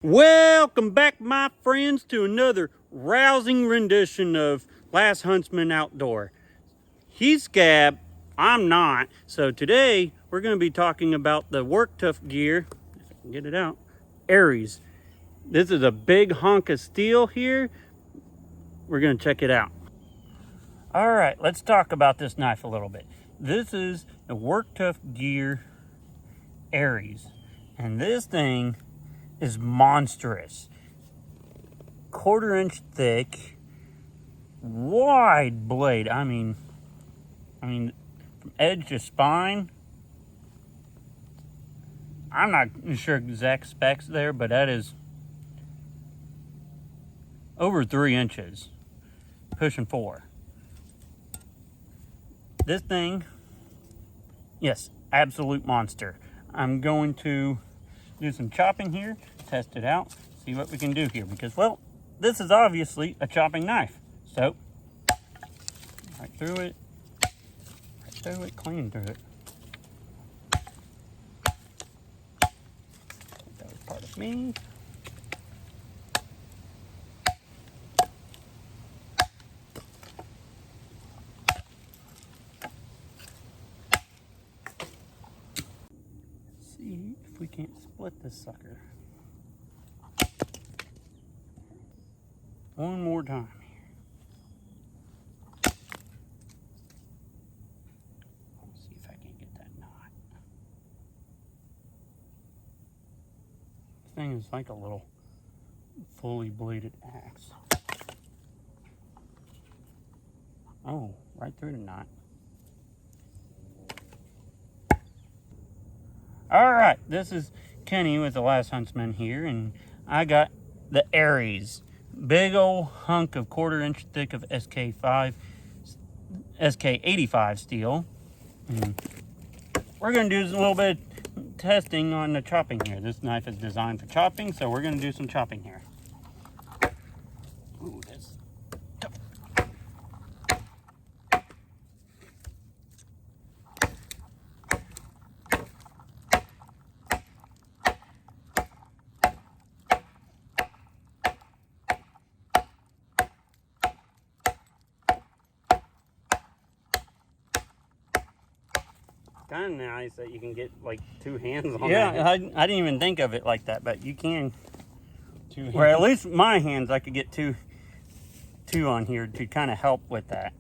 Welcome back, my friends, to another rousing rendition of Last Huntsman Outdoor. He's Scab, I'm not. So today we're going to be talking about the Work Tuff Gear, if I can get it out, Aries. This is a big hunk of steel here. We're going to check it out. All right, let's talk about this knife a little bit. This is the Work Tuff Gear Ares, and this thing is monstrous. 1/4 inch thick, wide blade. I mean from edge to spine. I'm not sure exact specs there, but that is over 3 inches, pushing 4. This thing, yes, absolute monster. I'm going to do some chopping here, test it out, see what we can do here, because, well, this is obviously a chopping knife. So, right through it, clean through it. That was part of me. See if we can't split this sucker. One more time here. Let's see if I can get that knot. This thing is like a little fully bladed axe. Oh, right through the knot. All right, this is Kenny with the Last Huntsman here, and I got the Aries. Big old hunk of 1/4 inch thick of SK85 steel. And we're going to do a little bit of testing on the chopping here. This knife is designed for chopping, so we're going to do some chopping here. Ooh, that's tough. Kind of nice that you can get like 2 hands on that. Yeah, I didn't even think of it like that, but you can. 2 hands. Or at least my hands, I could get two on here to kind of help with that.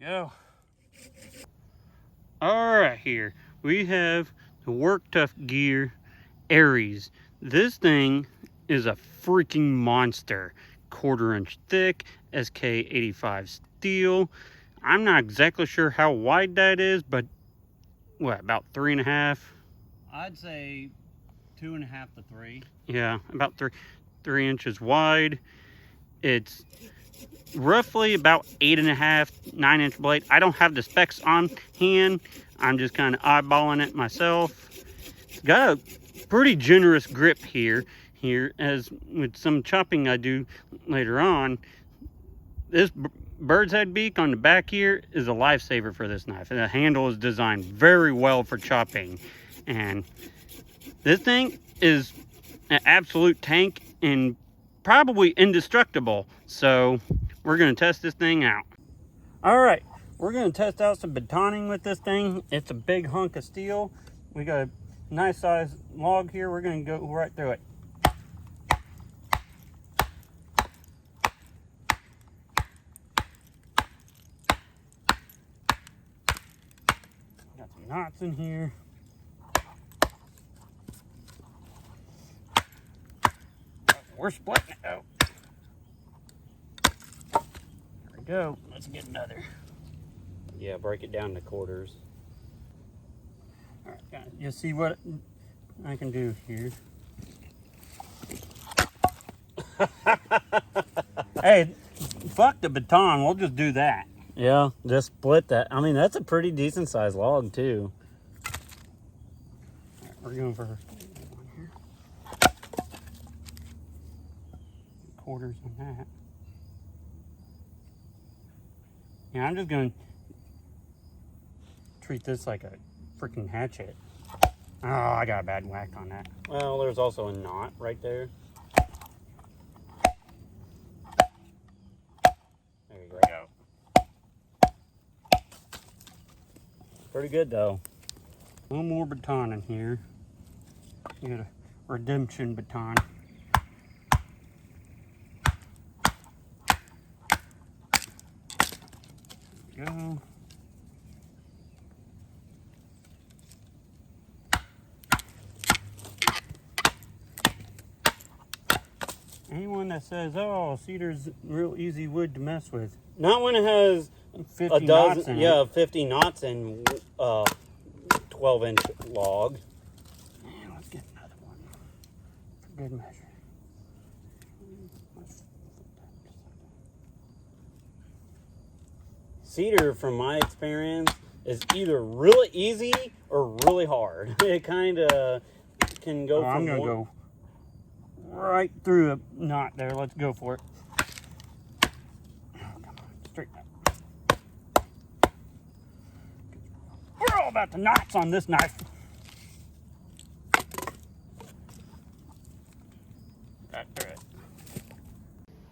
Go. All right, here we have the Work Tuff Gear Aries. This thing is a freaking monster. 1/4 inch thick, SK85 steel. I'm not exactly sure how wide that is, but what, about 3.5? I'd say 2.5 to 3. Yeah, about 3 inches wide. It's roughly about 8.5, 9-inch blade. I don't have the specs on hand. I'm just kind of eyeballing it myself. It's got a pretty generous grip here, as with some chopping I do later on. This bird's head beak on the back here is a lifesaver for this knife. And the handle is designed very well for chopping. And this thing is an absolute tank and probably indestructible. So we're going to test this thing out. All right, we're going to test out some batoning with this thing. It's a big hunk of steel. We got a nice size log here. We're going to go right through it. Got some knots in here. We're splitting it out. There we go. Let's get another. Yeah, break it down to quarters. All right, guys, you see what I can do here. Hey, fuck the baton. We'll just do that. Yeah, just split that. I mean, that's a pretty decent sized log too. All right, we're going for quarters on that. Yeah, I'm just going to treat this like a freaking hatchet. Oh, I got a bad whack on that. Well, there's also a knot right there. There you go. Pretty good though. A little more baton in here. You got a redemption baton. There we go. Anyone that says, "Oh, cedar's real easy wood to mess with," not when it has 50 knots in it. 50 knots and 12-inch log. And let's get another one for good measure. Cedar, from my experience, is either really easy or really hard. It kind of can go. I'm gonna go right through a knot there. Let's go for it. Oh, come on, straighten up. We're all about the knots on this knife. That's it.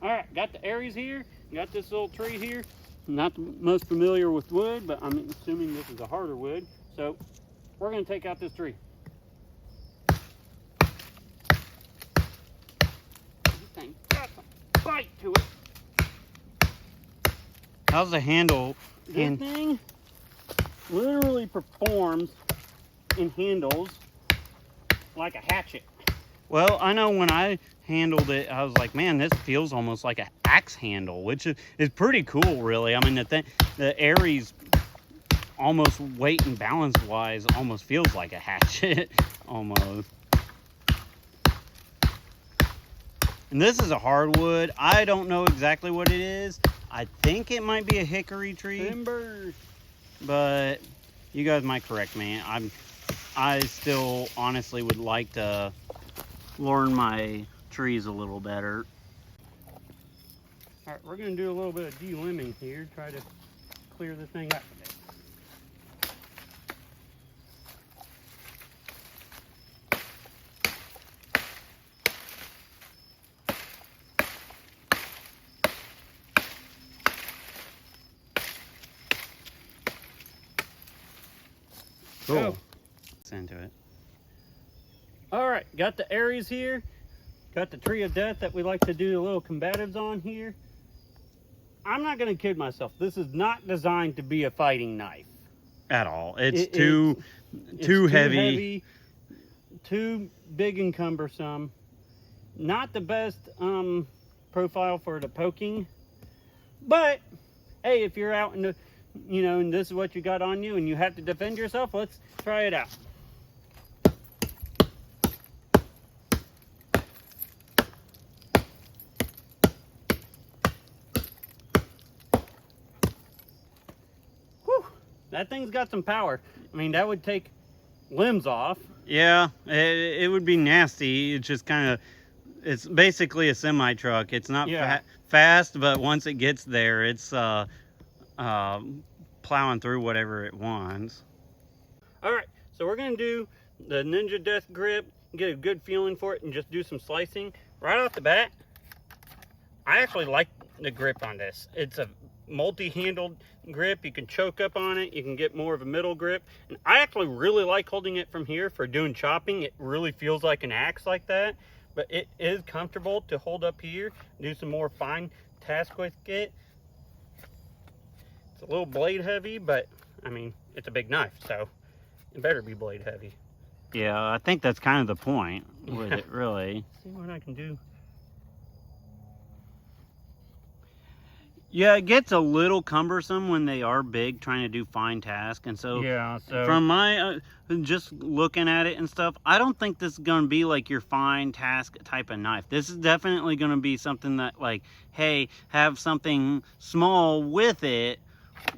All right, got the Aries here. Got this little tree here. Not the most familiar with wood, but I'm assuming this is a harder wood. So we're going to take out this tree. This thing got some bite to it. How's the handle? This thing literally performs in handles like a hatchet. Well, I know when I handled it, I was like, man, this feels almost like an axe handle, which is pretty cool, really. I mean, the Aries, almost weight and balance wise, almost feels like a hatchet, almost. And this is a hardwood. I don't know exactly what it is. I think it might be a hickory tree. Timber. But you guys might correct me. I still honestly would like to learn my trees a little better. All right, we're going to do a little bit of delimbing here, try to clear the thing up a bit. Cool. Let's into it. All right, got the Aries here. Got the tree of death that we like to do a little combatives on here. I'm not going to kid myself. This is not designed to be a fighting knife. At all. It's too heavy. Too big and cumbersome. Not the best profile for the poking. But, hey, if you're out in the, and this is what you got on you and you have to defend yourself, let's try it out. That thing's got some power. I mean, that would take limbs off. Yeah, it would be nasty. It's just kind of, it's basically a semi-truck. It's not fast, but once it gets there, it's plowing through whatever it wants. All right, so we're going to do the Ninja Death grip, get a good feeling for it, and just do some slicing. Right off the bat, I actually like the grip on this. It's a multi-handled grip. You can choke up on it, you can get more of a middle grip, and I actually really like holding it from here for doing chopping. It really feels like an axe like that, but it is comfortable to hold up here, do some more fine task with it. It's a little blade heavy, but I mean, it's a big knife, so it better be blade heavy. Yeah, I think that's kind of the point with it, really. See what I can do. Yeah, it gets a little cumbersome when they are big, trying to do fine tasks. And so, from my, just looking at it and stuff, I don't think this is going to be like your fine task type of knife. This is definitely going to be something that, like, hey, have something small with it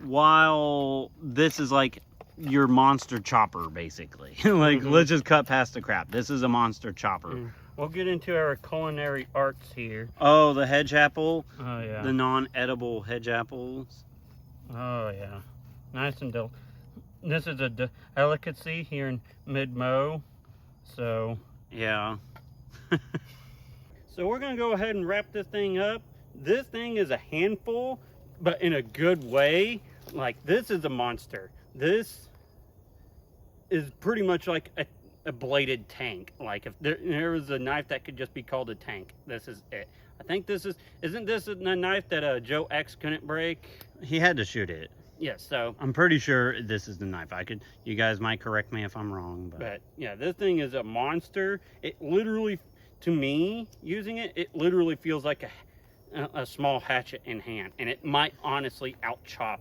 while this is like your monster chopper, basically. Like, let's just cut past the crap. This is a monster chopper. We'll get into our culinary arts here. Oh, the hedge apple. Oh, yeah. The non-edible hedge apples. Oh, yeah. Nice and this is a delicacy here in mid-Mo. So, yeah. So we're going to go ahead and wrap this thing up. This thing is a handful, but in a good way. Like, this is a monster. This is pretty much like a bladed tank. Like, if there was a knife that could just be called a tank, this is it. I think isn't this a knife that Joe X couldn't break? He had to shoot it. Yes, so. I'm pretty sure this is the knife. You guys might correct me if I'm wrong, But yeah, this thing is a monster. It literally, to me, using it, it literally feels like a small hatchet in hand. And it might honestly out-chop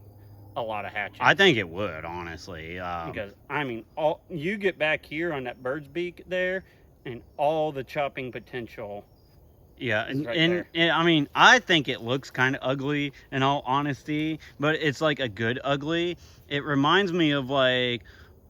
a lot of hatchets. I think it would, honestly. Because, I mean, you get back here on that bird's beak there, and all the chopping potential. Yeah, right and I mean, I think it looks kind of ugly, in all honesty, but it's like a good ugly. It reminds me of like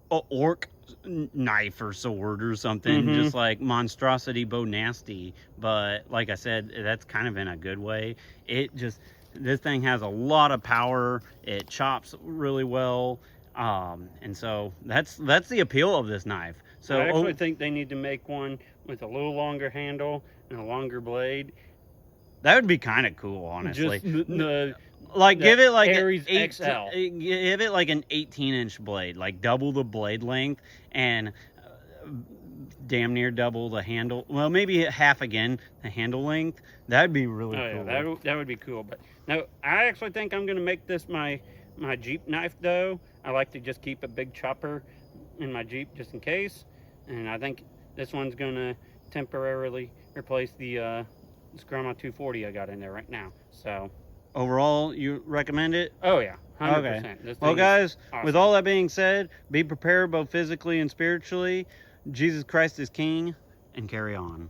a orc knife or sword or something, just like monstrosity bow nasty. But like I said, that's kind of in a good way. This thing has a lot of power. It chops really well, and so that's the appeal of this knife. So I actually think they need to make one with a little longer handle and a longer blade. That would be kind of cool, honestly. Just give it like Aries XL. Give it like an 18-inch blade, like double the blade length and damn near double the handle. Well, maybe half again the handle length. That'd be really cool. Yeah, that would be cool. But no, I actually think I'm gonna make this my Jeep knife though. I like to just keep a big chopper in my Jeep just in case, and I think this one's gonna temporarily replace the Grandma 240 I got in there right now. So overall, you recommend it? Oh yeah, 100%. Okay. Well, guys, awesome. with all that being said, be prepared both physically and spiritually. Jesus Christ is King, and carry on.